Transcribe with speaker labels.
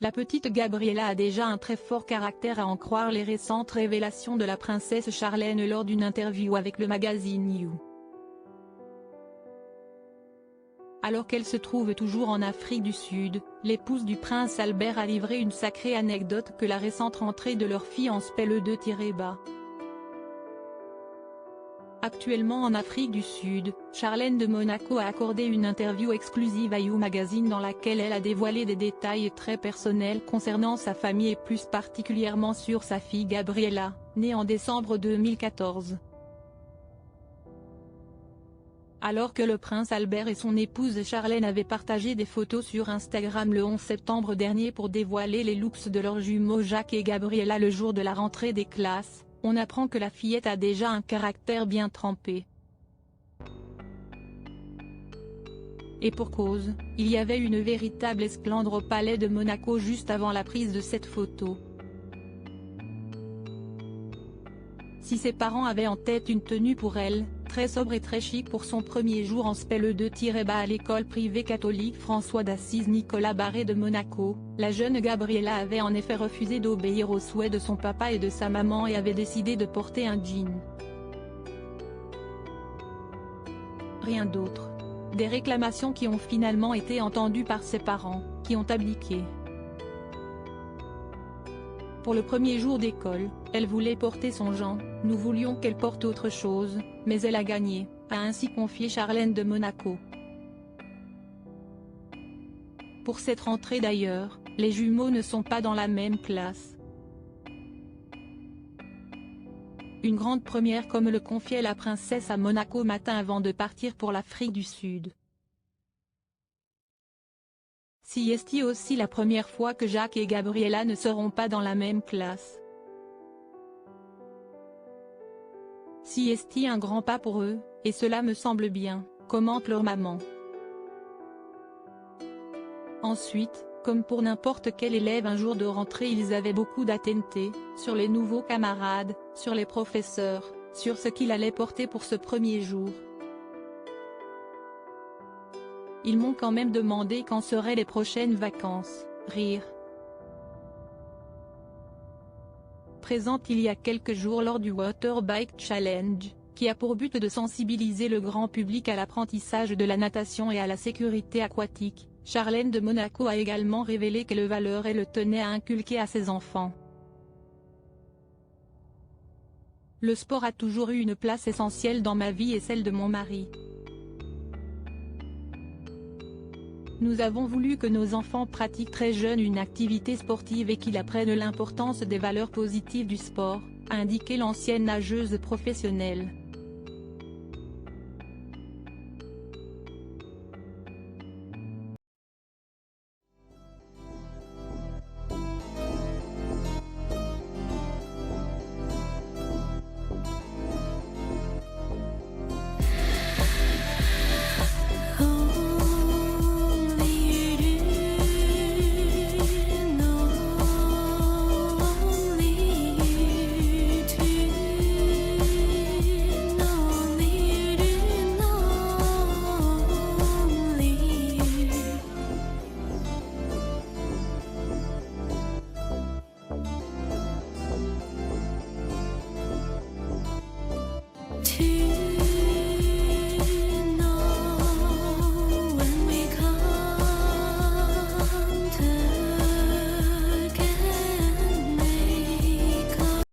Speaker 1: La petite Gabriella a déjà un très fort caractère à en croire les récentes révélations de la princesse Charlène lors d'une interview avec le magazine You. Alors qu'elle se trouve toujours en Afrique du Sud, l'épouse du prince Albert a livré une sacrée anecdote que la récente rentrée de leur fille en SPLE2-. Actuellement en Afrique du Sud, Charlène de Monaco a accordé une interview exclusive à You Magazine dans laquelle elle a dévoilé des détails très personnels concernant sa famille et plus particulièrement sur sa fille Gabriella, née en décembre 2014. Alors que le prince Albert et son épouse Charlène avaient partagé des photos sur Instagram le 11 septembre dernier pour dévoiler les looks de leurs jumeaux Jacques et Gabriella le jour de la rentrée des classes, on apprend que la fillette a déjà un caractère bien trempé. Et pour cause, il y avait une véritable esclandre au palais de Monaco juste avant la prise de cette photo. Si ses parents avaient en tête une tenue pour elle, très sobre et très chic pour son premier jour en SPLE2- à l'école privée catholique François d'Assise Nicolas Barré de Monaco, la jeune Gabriella avait en effet refusé d'obéir aux souhaits de son papa et de sa maman et avait décidé de porter un jean. Rien d'autre. Des réclamations qui ont finalement été entendues par ses parents, qui ont abdiqué. Pour le premier jour d'école, elle voulait porter son Jean, nous voulions qu'elle porte autre chose, mais elle a gagné, a ainsi confié Charlène de Monaco. Pour cette rentrée d'ailleurs, les jumeaux ne sont pas dans la même classe. Une grande première comme le confiait la princesse à Monaco matin avant de partir pour l'Afrique du Sud. Si est aussi la première fois que Jacques et Gabriella ne seront pas dans la même classe. Si est un grand pas pour eux, et cela me semble bien, commente leur maman. Ensuite, comme pour n'importe quel élève un jour de rentrée ils avaient beaucoup d'attentes, sur les nouveaux camarades, sur les professeurs, sur ce qu'il allait porter pour ce premier jour. Ils m'ont quand même demandé quand seraient les prochaines vacances, rire. Présente il y a quelques jours lors du Water Bike Challenge, qui a pour but de sensibiliser le grand public à l'apprentissage de la natation et à la sécurité aquatique, Charlène de Monaco a également révélé quelles valeurs elle tenait à inculquer à ses enfants. Le sport a toujours eu une place essentielle dans ma vie et celle de mon mari. Nous avons voulu que nos enfants pratiquent très jeunes une activité sportive et qu'ils apprennent l'importance des valeurs positives du sport, a indiqué l'ancienne nageuse professionnelle.